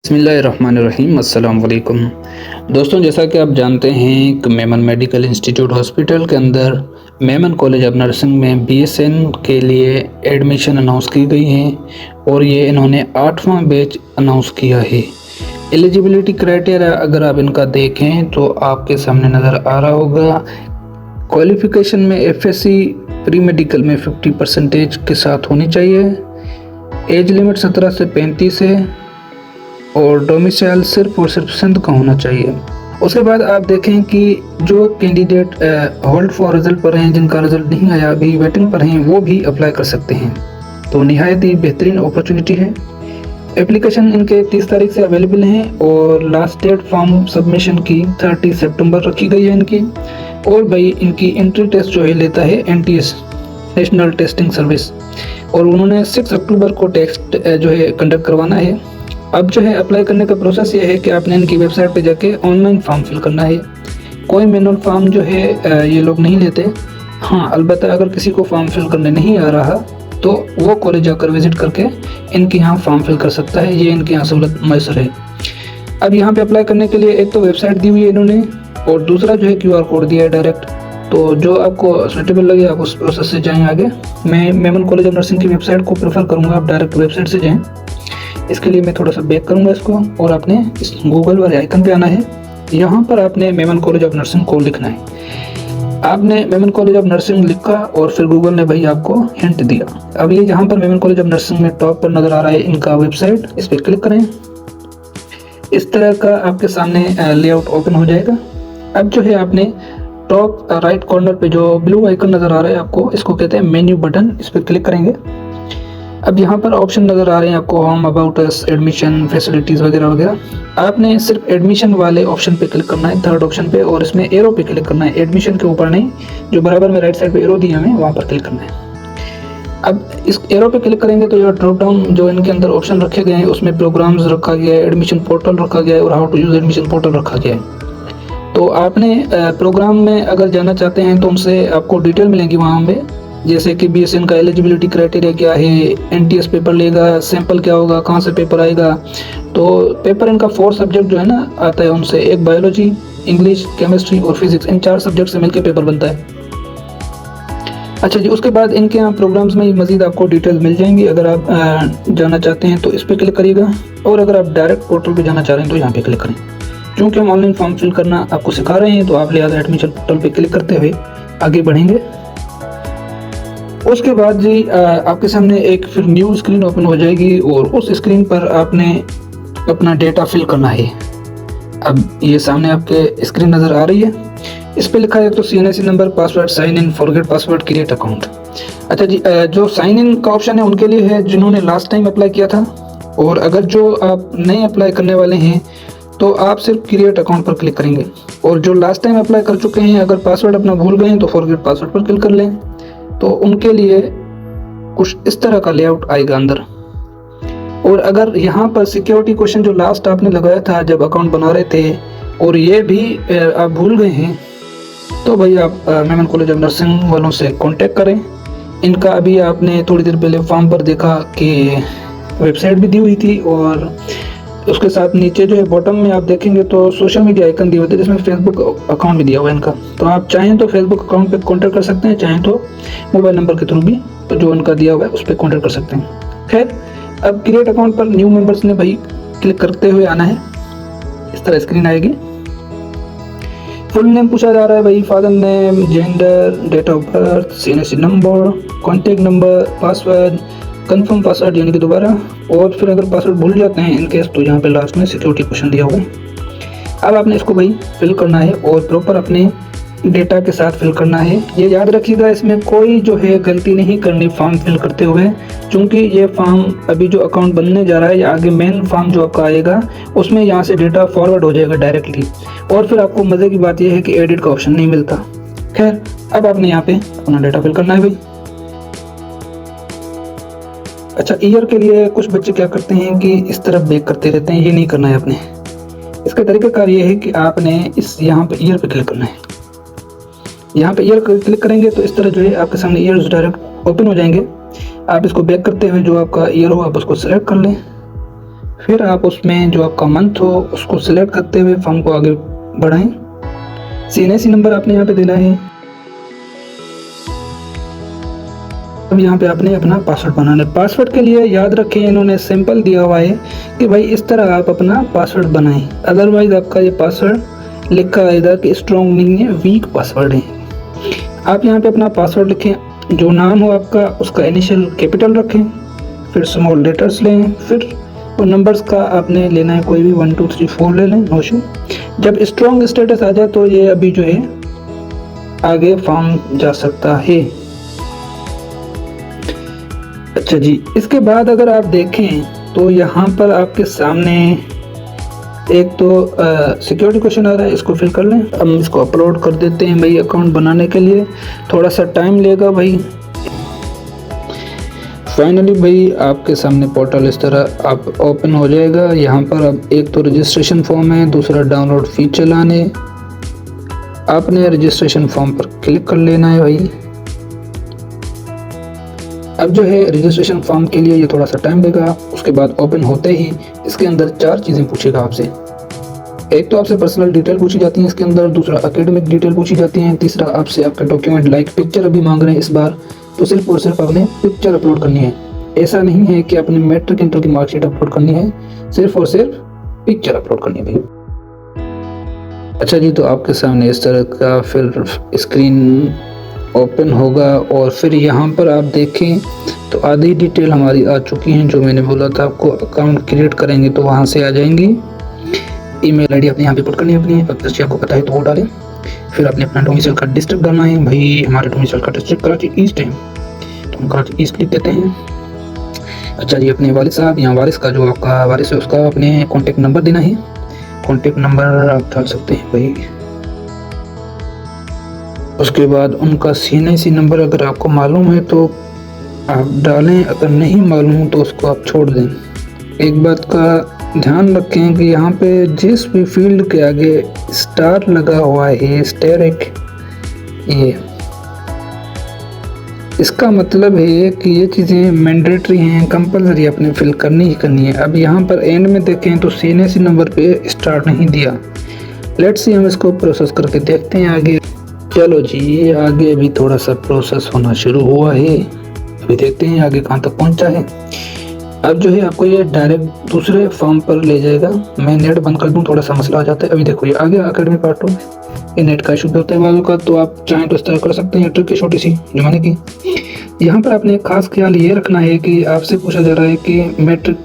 बिस्मिल्लाहिर्रहमानिर्रहीम अस्सलाम वालेकुम। दोस्तों, जैसा कि आप जानते हैं कि मेमन मेडिकल इंस्टीट्यूट हॉस्पिटल के अंदर मेमन कॉलेज ऑफ नर्सिंग में बीएसएन के लिए एडमिशन अनाउंस की गई है और ये इन्होंने 8वां बैच अनाउंस किया है। एलिजिबिलिटी क्राइटेरिया अगर आप इनका देखें तो आपके सामने नज़र आ रहा होगा। क्वालिफ़िकेशन में एफएससी प्री मेडिकल में 50% के साथ होनी चाहिए। एज लिमिट 17 से 35 है और डोमिसाइल सिर्फ और सिर्फ सिंध का होना चाहिए। उसके बाद आप देखें कि जो कैंडिडेट होल्ड फॉर रिजल्ट पर हैं, जिनका रिजल्ट नहीं आया, अभी वेटिंग पर हैं, वो भी अप्लाई कर सकते हैं। तो निहायत ही बेहतरीन अपॉर्चुनिटी है। एप्लीकेशन इनके 30 तारीख से अवेलेबल हैं और लास्ट डेट फॉर्म सबमिशन की 30 सितंबर रखी गई है इनकी। और भाई इनकी एंट्री टेस्ट जो है लेता है NTS, नेशनल टेस्टिंग सर्विस, और उन्होंने 6 अक्टूबर को टेस्ट जो है कंडक्ट करवाना है। अब जो है अप्लाई करने का प्रोसेस ये है कि आपने इनकी वेबसाइट पे जाके ऑनलाइन फॉर्म फिल करना है। कोई मैनुअल फॉर्म जो है ये लोग नहीं लेते। हाँ, अलबत्ता अगर किसी को फॉर्म फिल करने नहीं आ रहा तो वो कॉलेज जाकर विजिट करके इनके यहाँ फॉर्म फिल कर सकता है। ये इनके यहाँ सहूलत मैसर है। अब यहाँ पे अप्लाई करने के लिए एक तो वेबसाइट दी हुई है इन्होंने, और दूसरा जो है QR कोड दिया है डायरेक्ट। तो जो आपको सूटेबल लगे आप उस प्रोसेस से जाएँ आगे। मैं मेमन कॉलेज ऑफ नर्सिंग की वेबसाइट को प्रेफर करूँगा, आप डायरेक्ट वेबसाइट से जाएँ। इसके लिए मैं थोड़ा सा बैक करूंगा इसको, और आपने इस गूगल वाले आइकन पे आना है। यहाँ पर आपने मेमन कॉलेज ऑफ नर्सिंग को लिखना है। आपने मेमन कॉलेज ऑफ नर्सिंग लिखा और फिर गूगल ने भाई आपको हिंट दिया। अब ये यहाँ पर मेमन कॉलेज ऑफ नर्सिंग में टॉप पर नज़र आ रहा है इनका वेबसाइट, इस पर क्लिक करें। इस तरह का आपके सामने लेआउट ओपन हो जाएगा। अब जो है आपने टॉप राइट कॉर्नर पे जो ब्लू आइकन नज़र आ रहा है आपको, इसको कहते हैं मेन्यू बटन, इस पर क्लिक करेंगे। अब यहाँ पर ऑप्शन नज़र आ रहे हैं आपको, home, about us, admission, facilities वगैरह वगैरह। आपने सिर्फ एडमिशन वाले ऑप्शन पे क्लिक करना है, थर्ड ऑप्शन पे, और इसमें एरो पे क्लिक करना है। एडमिशन के ऊपर नहीं, जो बराबर में राइट साइड पे एरो दिया हमें वहाँ पर क्लिक करना है। अब इस एरो पे क्लिक करेंगे तो यह ड्रॉप डाउन जो इनके अंदर ऑप्शन रखे गए हैं उसमें प्रोग्राम्स रखा गया है, एडमिशन पोर्टल रखा गया है और how to use admission portal रखा गया है। तो आपने प्रोग्राम में अगर जाना चाहते हैं तो उनसे आपको डिटेल मिलेंगी वहाँ पे, जैसे कि BSN का एलिजिबिलिटी क्राइटेरिया क्या है, NTS पेपर लेगा, सैंपल क्या होगा, कहाँ से पेपर आएगा। तो पेपर इनका 4 सब्जेक्ट जो है ना आता है उनसे, एक बायोलॉजी, इंग्लिश, केमिस्ट्री और फिजिक्स, इन 4 सब्जेक्ट से मिलकर पेपर बनता है। अच्छा जी, उसके बाद इनके यहाँ प्रोग्राम्स में मज़ीद आपको डिटेल मिल जाएंगी। अगर आप जाना चाहते हैं तो इस पर क्लिक करिएगा, और अगर आप डायरेक्ट पोर्टल पर जाना चाह रहे हैं तो यहाँ पे क्लिक करें। क्योंकि हम ऑनलाइन फॉर्म फिल करना आपको सिखा रहे हैं तो आप लिहाजा एडमिशन पोर्टल पर क्लिक करते हुए आगे बढ़ेंगे। उसके बाद जी आपके सामने एक फिर न्यू स्क्रीन ओपन हो जाएगी और उस स्क्रीन पर आपने अपना डेटा फिल करना है। अब ये सामने आपके स्क्रीन नज़र आ रही है, इस पे लिखा है तो CNSE number, password, sign in, forget password, create account. अच्छा जी, जो साइन इन का ऑप्शन है उनके लिए है जिन्होंने लास्ट टाइम अप्लाई किया था, और अगर जो आप नए अप्लाई करने वाले हैं तो आप सिर्फ क्रिएट अकाउंट पर क्लिक करेंगे। और जो लास्ट टाइम अप्लाई कर चुके हैं अगर पासवर्ड अपना भूल गए हैं तो फॉरगेट पासवर्ड पर क्लिक कर लें। तो उनके लिए कुछ इस तरह का लेआउट आएगा अंदर। और अगर यहाँ पर सिक्योरिटी क्वेश्चन जो लास्ट आपने लगाया था जब अकाउंट बना रहे थे और ये भी आप भूल गए हैं तो भाई आप मेमन कॉलेज ऑफ नर्सिंग वालों से कांटेक्ट करें। इनका अभी आपने थोड़ी देर पहले फॉर्म पर देखा कि वेबसाइट भी दी हुई थी, और उसके साथ नीचे जो है बॉटम में आप देखेंगे तो सोशल मीडिया आइकन दिए होते हैं जिसमें फेसबुक अकाउंट भी दिया हुआ है इनका। तो आप चाहें तो फेसबुक अकाउंट पे कांटेक्ट कर सकते हैं, चाहें तो मोबाइल नंबर के थ्रू भी तो जो उनका दिया हुआ है उस पर कांटेक्ट कर सकते हैं। खैर, अब क्रिएट अकाउंट पर न्यू मेंबर्स ने भाई क्लिक करते हुए आना है। इस तरह स्क्रीन आएगी। फुल नेम पूछा जा रहा है भाई, father name, gender, date of birth, CNSE number, contact number, password, confirm password यानी कि दोबारा, और फिर अगर पासवर्ड भूल जाते हैं इन केस तो यहाँ पे लास्ट में सिक्योरिटी क्वेश्चन दिया हुआ है। अब आपने इसको भाई फिल करना है और प्रॉपर अपने डेटा के साथ फिल करना है। ये याद रखिएगा, इसमें कोई जो है गलती नहीं करनी फॉर्म फिल करते हुए, क्योंकि ये फॉर्म अभी जो अकाउंट बनने जा रहा है या आगे मेन फॉर्म जो आपका आएगा उसमें यहाँ से डेटा फॉरवर्ड हो जाएगा डायरेक्टली, और फिर आपको मज़े की बात यह है कि एडिट का ऑप्शन नहीं मिलता। खैर, अब आपने यहाँ पे अपना डेटा फिल करना है भाई। अच्छा, ईयर के लिए कुछ बच्चे क्या करते हैं कि इस तरफ बैक करते रहते हैं, ये नहीं करना है आपने। इसका तरीकाकार ये है कि आपने इस यहाँ पे ईयर पे क्लिक करना है। यहाँ पे ईयर क्लिक करेंगे तो इस तरह जो है आपके सामने ईयर्स डायरेक्ट ओपन हो जाएंगे। आप इसको बैक करते हुए जो आपका ईयर हो आप उसको सेलेक्ट कर लें, फिर आप उसमें जो आपका मंथ हो उसको सिलेक्ट करते हुए फॉर्म को आगे बढ़ाएं। CNSE नंबर आपने यहाँ पे देना है। अब यहाँ पे आपने अपना पासवर्ड बनाना है। पासवर्ड के लिए याद रखें इन्होंने सिंपल दिया हुआ है कि भाई इस तरह आप अपना पासवर्ड बनाएं, अदरवाइज आपका ये पासवर्ड लिखा आएगा कि स्ट्रॉन्ग नहीं है, वीक पासवर्ड है। आप यहाँ पे अपना पासवर्ड लिखें, जो नाम हो आपका उसका इनिशियल कैपिटल रखें, फिर स्मॉल लेटर्स लें, फिर और नंबर्स का आपने लेना है कोई भी 1 2 3 4 ले लें, नो इशू। जब स्ट्रॉन्ग स्टेटस आ जाए तो ये अभी जो है आगे फॉर्म जा सकता है। अच्छा जी, इसके बाद अगर आप देखें तो यहाँ पर आपके सामने एक तो सिक्योरिटी क्वेश्चन आ रहा है, इसको फिल कर लें। हम इसको अपलोड कर देते हैं भाई। अकाउंट बनाने के लिए थोड़ा सा टाइम लेगा भाई। फाइनली भाई आपके सामने पोर्टल इस तरह आप ओपन हो जाएगा। यहाँ पर अब एक तो रजिस्ट्रेशन फॉर्म है, दूसरा डाउनलोड फी चलाने। आपने रजिस्ट्रेशन फॉर्म पर क्लिक कर लेना है भाई। अब जो है रजिस्ट्रेशन फॉर्म के लिए ये थोड़ा सा टाइम लेगा। उसके बाद ओपन होते ही इसके अंदर 4 चीज़ें पूछेगा आपसे। एक तो आपसे पर्सनल डिटेल पूछी जाती है इसके अंदर, दूसरा एकेडमिक डिटेल पूछी जाती है, तीसरा आपसे आपका डॉक्यूमेंट लाइक पिक्चर अभी मांग रहे हैं इस बार, तो सिर्फ और सिर्फ आपने पिक्चर अपलोड करनी है। ऐसा नहीं है कि आपने मैट्रिक इंटर की मार्कशीट अपलोड करनी है, सिर्फ और सिर्फ पिक्चर अपलोड करनी है भाई। अच्छा जी, तो आपके सामने इस तरह का फिर स्क्रीन ओपन होगा और फिर यहाँ पर आप देखें तो आधी डिटेल हमारी आ चुकी हैं। जो मैंने बोला था आपको अकाउंट क्रिएट करेंगे तो वहाँ से आ जाएंगी। ईमेल आईडी अपने यहाँ पे पुट करनी है अपनी, अगर आपको पता है तो वो डालें। फिर आपने अपना डोमिसाइल का डिस्ट्रिक्ट डालना है भाई। हमारे डोमिसाइल का डिस्ट्रिक्ट कराची ईस्ट है तो हम कराची ईस्ट लिख देते हैं। अच्छा जी, अपने वालिद साहब या वारिस का जो आपका वारिस है उसका अपने कॉन्टेक्ट नंबर देना है। कॉन्टेक्ट नंबर आप डाल सकते हैं भाई। उसके बाद उनका CNSE नंबर अगर आपको मालूम है तो आप डालें, अगर नहीं मालूम तो उसको आप छोड़ दें। एक बात का ध्यान रखें कि यहाँ पे जिस भी फील्ड के आगे स्टार लगा हुआ है, स्टेरिक, ये इसका मतलब है कि ये चीज़ें मैंडेटरी हैं, कंपलसरी आपने फिल करनी ही करनी है। अब यहाँ पर एंड में देखें तो CNSE नंबर पे स्टार नहीं दिया। लेट्स सी हम इसको प्रोसेस करके देखते हैं आगे। चलो जी, आगे अभी थोड़ा सा प्रोसेस होना शुरू हुआ है। अभी देखते हैं आगे कहाँ तक पहुँचा है। अब जो है आपको ये डायरेक्ट दूसरे फॉर्म पर ले जाएगा। मैं नेट बंद कर दूँ, थोड़ा सा मसला आ जाता है। अभी देखो ये आगे अकेडमी पार्ट में ये नेट का इशू होता है वालों का, तो आप चाहें तो इस तरह कर सकते हैं। ट्रिक की छोटी सी जमाने की। यहाँ पर आपने खास ख्याल ये रखना है कि आपसे पूछा जा रहा है कि मैट्रिक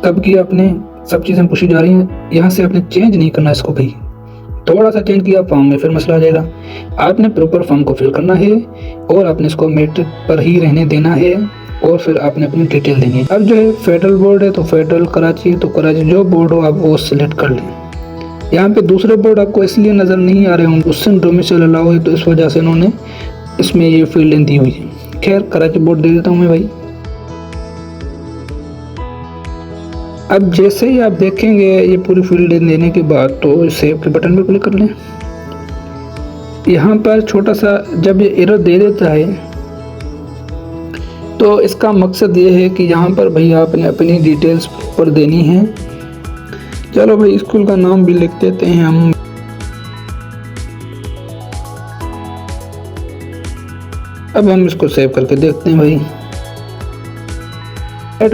कब की, आपने सब चीज़ें पूछी जा रही हैं। यहाँ से आपने चेंज नहीं करना इसको भाई। थोड़ा सा चेंज किया फॉर्म में फिर मसला आ जाएगा। आपने प्रॉपर फॉर्म को फिल करना है और आपने इसको मैट्रिक पर ही रहने देना है और फिर आपने अपनी डिटेल देनी है। अब जो है फेडरल बोर्ड है तो फेडरल कराची है, तो कराची जो बोर्ड हो आप वो सिलेक्ट कर लें। यहाँ पे दूसरे बोर्ड आपको इसलिए नज़र नहीं आ रहे होंगे, उससे डोमिसाइल अलाउ है तो इस वजह से इन्होंने इसमें ये फील्ड दी हुई है। खैर कराची बोर्ड दे देता हूँ मैं भाई। अब जैसे ही आप देखेंगे ये पूरी फील्ड देने के बाद तो सेव के बटन पर क्लिक कर लें। यहाँ पर छोटा सा जब ये एरर दे देता है तो इसका मकसद ये है कि यहाँ पर भैया आपने अपनी डिटेल्स पर देनी है। चलो भाई स्कूल का नाम भी लिख देते हैं हम। अब हम इसको सेव करके देखते हैं भाई।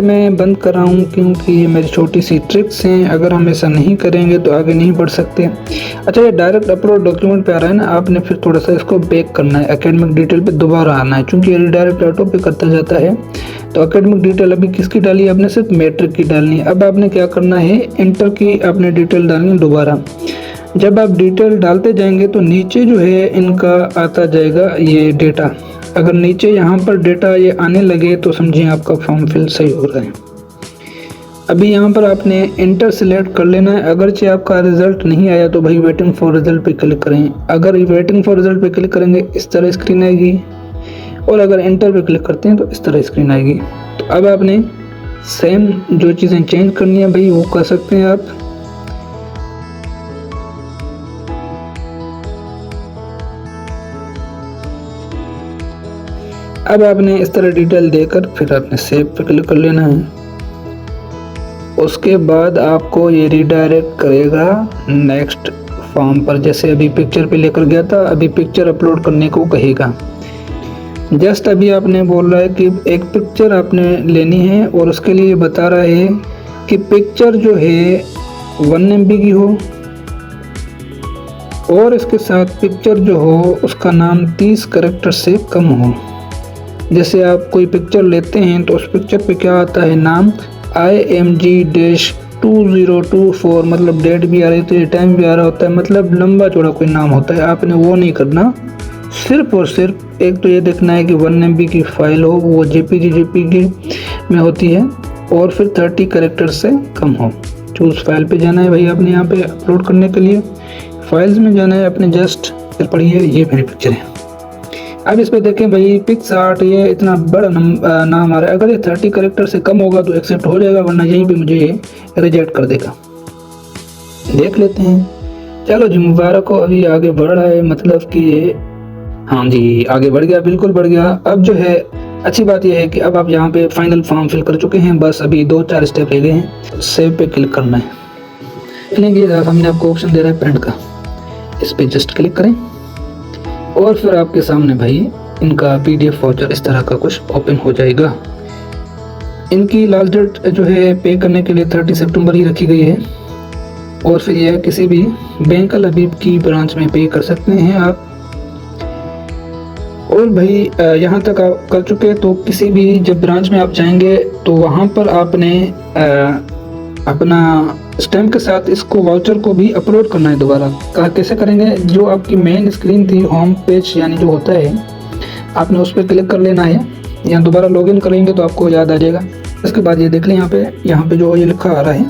मैं बंद कर रहा हूँ क्योंकि ये मेरी छोटी सी ट्रिक्स हैं, अगर हम ऐसा नहीं करेंगे तो आगे नहीं बढ़ सकते। अच्छा, ये डायरेक्ट अपलोड डॉक्यूमेंट पे आ रहा है ना, आपने फिर थोड़ा सा इसको बैक करना है, एकेडमिक डिटेल पे दोबारा आना है, क्योंकि ये डायरेक्ट ऑटो पे करता जाता है। तो एकेडमिक डिटेल अभी किसकी डाली है आपने, सिर्फ मैट्रिक की डालनी है। अब आपने क्या करना है, इंटर की आपने डिटेल डालनी है दोबारा। जब आप डिटेल डालते जाएंगे तो नीचे जो है इनका आता जाएगा ये डेटा। अगर नीचे यहाँ पर डेटा ये आने लगे तो समझिए आपका फॉर्म फिल सही हो रहा है। अभी यहाँ पर आपने इंटर सिलेक्ट कर लेना है। अगरचे आपका रिजल्ट नहीं आया तो भाई वेटिंग फॉर रिजल्ट पे क्लिक करें। अगर वेटिंग फॉर रिजल्ट पे क्लिक करेंगे इस तरह स्क्रीन आएगी, और अगर इंटर पे क्लिक करते हैं तो इस तरह स्क्रीन आएगी। तो अब आपने सेम जो चीज़ें चेंज करनी है भाई वो कर सकते हैं आप। अब आपने इस तरह डिटेल देकर फिर आपने सेव पे क्लिक कर लेना है। उसके बाद आपको ये रिडायरेक्ट करेगा नेक्स्ट फॉर्म पर। जैसे अभी पिक्चर पे लेकर गया था, अभी पिक्चर अपलोड करने को कहेगा। जस्ट अभी आपने बोल रहा है कि एक पिक्चर आपने लेनी है और उसके लिए बता रहा है कि पिक्चर जो है 1 MB की हो और इसके साथ पिक्चर जो हो उसका नाम 30 कैरेक्टर से कम हो। जैसे आप कोई पिक्चर लेते हैं तो उस पिक्चर पे क्या आता है नाम IMG-2024, मतलब डेट भी आ रही होती है, टाइम भी आ रहा होता है, मतलब लंबा चौड़ा कोई नाम होता है। आपने वो नहीं करना, सिर्फ और सिर्फ एक तो ये देखना है कि 1 MB की फाइल हो, वो JPG में होती है और फिर 30 कैरेक्टर से कम हो। चूज़ फाइल पे जाना है भाई आपने, यहाँ पे अपलोड करने के लिए फाइल्स में जाना है अपने। जस्ट फिर पढ़िए, ये मेरी पिक्चर है। अब इस पे देखें भाई पिक्सआर्ट, ये इतना बड़ा नाम आ रहा है। अगर ये 30 कैरेक्टर से कम होगा तो एक्सेप्ट हो जाएगा, वरना यहीं पे मुझे ये रिजेक्ट कर देगा। देख लेते हैं। चलो जी, मुबारक हो, अभी आगे बढ़ रहा है, मतलब कि ये हाँ जी आगे बढ़ गया, बिल्कुल बढ़ गया। अब जो है अच्छी बात यह है कि अब आप यहाँ पे फाइनल फॉर्म फिल कर चुके हैं, बस अभी 2-4 स्टेप रह गए हैं। सेव पे क्लिक करना है। देखेंगे सामने आपको ऑप्शन दे रहा है प्रिंट का, इस पे जस्ट क्लिक करें और फिर आपके सामने भाई इनका PDF वाउचर इस तरह का कुछ ओपन हो जाएगा। इनकी लास्ट डेट जो है पे करने के लिए 30 सितंबर ही रखी गई है और फिर यह किसी भी बैंक अल हबीब की ब्रांच में पे कर सकते हैं आप। और भाई यहाँ तक आप कर चुके तो किसी भी जब ब्रांच में आप जाएंगे तो वहाँ पर आपने अपना स्टैम्प के साथ इसको वाउचर को भी अपलोड करना है दोबारा। कैसे करेंगे, जो आपकी मेन स्क्रीन थी होम पेज यानी जो होता है, आपने उस पर क्लिक कर लेना है या दोबारा लॉगिन करेंगे तो आपको याद आ जाएगा। इसके बाद ये देख लें यहाँ पे जो ये लिखा आ रहा है,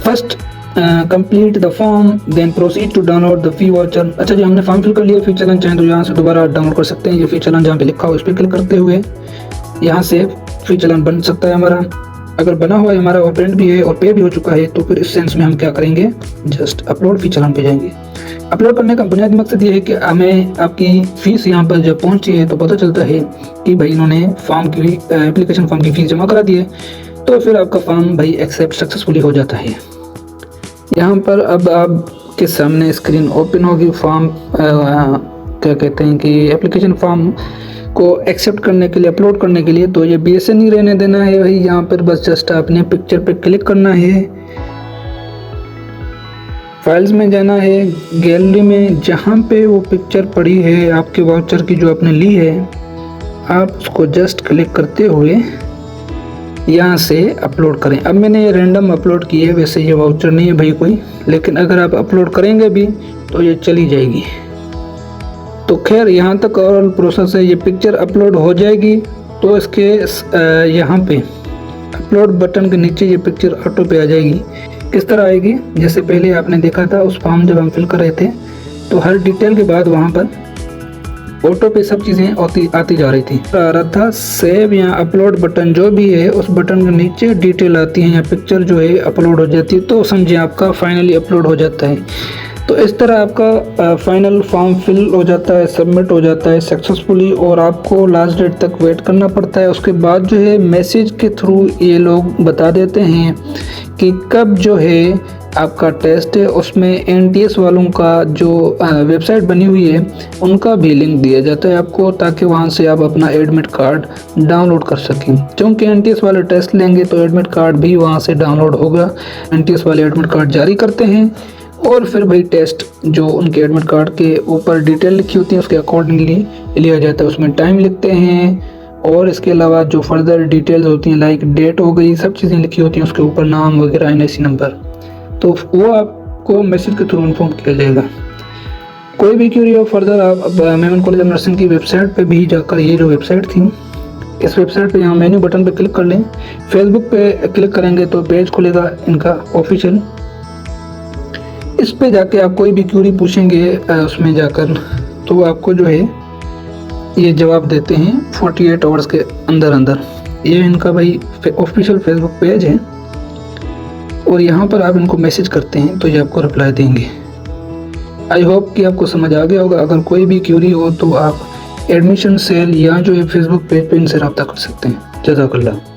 first complete the form then proceed to download the fee voucher. अच्छा जी, हमने फॉर्म फिल कर लिया, फी चलन चाहें तो यहाँ से दोबारा डाउनलोड कर सकते हैं। ये फी चलन जहाँ पे लिखा हो उस पर क्लिक करते हुए यहाँ से फी चलन बन सकता है हमारा। अगर बना हुआ है हमारा और प्रिंट भी है और पे भी हो चुका है तो फिर इस सेंस में हम क्या करेंगे, जस्ट अपलोड फी चलन पे जाएंगे। अपलोड करने का बुनियादी मकसद ये है कि हमें आपकी फ़ीस यहाँ पर जब पहुँची है तो पता चलता है कि भाई इन्होंने फॉर्म की एप्लीकेशन फॉर्म की फ़ीस जमा करा दी है, तो फिर आपका फॉर्म भाई एक्सेप्ट सक्सेसफुली हो जाता है। यहाँ पर अब आपके सामने स्क्रीन ओपन होगी, फॉर्म क्या कहते हैं कि एप्लीकेशन फॉर्म को एक्सेप्ट करने के लिए, अपलोड करने के लिए। तो ये BSN ही रहने देना है भाई। यहाँ पर बस जस्ट आपने पिक्चर पे क्लिक करना है, फाइल्स में जाना है, गैलरी में जहाँ पे वो पिक्चर पड़ी है आपके वाउचर की जो आपने ली है, आप उसको जस्ट क्लिक करते हुए यहाँ से अपलोड करें। अब मैंने ये रैंडम अपलोड की है, वैसे ये वाउचर नहीं है भाई कोई, लेकिन अगर आप अपलोड करेंगे भी तो ये चली जाएगी। तो खैर यहाँ तक और प्रोसेस है। ये पिक्चर अपलोड हो जाएगी तो इसके यहाँ पे अपलोड बटन के नीचे ये पिक्चर ऑटो पे आ जाएगी। किस तरह आएगी, जैसे पहले आपने देखा था उस फॉर्म जब हम फिल कर रहे थे तो हर डिटेल के बाद वहाँ पर ऑटो पे सब चीज़ें आती जा रही थी। आ रहा था सेव या अपलोड बटन जो भी है, उस बटन के नीचे डिटेल आती है या पिक्चर जो है अपलोड हो जाती है, तो समझिए आपका फाइनली अपलोड हो जाता है। तो इस तरह आपका फाइनल फॉर्म फिल हो जाता है, सबमिट हो जाता है सक्सेसफुली और आपको लास्ट डेट तक वेट करना पड़ता है। उसके बाद जो है मैसेज के थ्रू ये लोग बता देते हैं कि कब जो है आपका टेस्ट है। उसमें NTS वालों का जो वेबसाइट बनी हुई है उनका भी लिंक दिया जाता है आपको, ताकि वहां से आप अपना एडमिट कार्ड डाउनलोड कर सकें। क्योंकि NTS वाले टेस्ट लेंगे तो एडमिट कार्ड भी वहां से डाउनलोड होगा। NTS वाले एडमिट कार्ड जारी करते हैं और फिर भाई टेस्ट जो उनके एडमिट कार्ड के ऊपर डिटेल लिखी होती है उसके अकॉर्डिंगली लिया जाता है। उसमें टाइम लिखते हैं और इसके अलावा जो फर्दर डिटेल्स होती हैं लाइक डेट हो गई, सब चीज़ें लिखी होती हैं उसके ऊपर, नाम वगैरह, NIC नंबर, तो वो आपको मैसेज के थ्रू इन्फॉर्म किया जाएगा। कोई भी क्यूरी हो फर्दर आप मेमन कॉलेज ऑफ नर्सिंग की वेबसाइट पे भी जाकर, ये जो वेबसाइट थी इस वेबसाइट पे यहाँ मेन्यू बटन पे क्लिक कर लें, फेसबुक पे क्लिक करेंगे तो पेज खुलेगा इनका ऑफिशियल। इस पे जाके आप कोई भी क्यूरी पूछेंगे उसमें जाकर तो आपको जो है ये जवाब देते हैं 48 आवर्स के अंदर। ये इनका भाई ऑफिशियल फेसबुक पेज है और यहाँ पर आप इनको मैसेज करते हैं तो ये आपको रिप्लाई देंगे। आई होप कि आपको समझ आ गया होगा। अगर कोई भी क्यूरी हो तो आप एडमिशन सेल या जो है फेसबुक पेज पे इनसे रब्ता कर सकते हैं। जज़ाकल्लाह।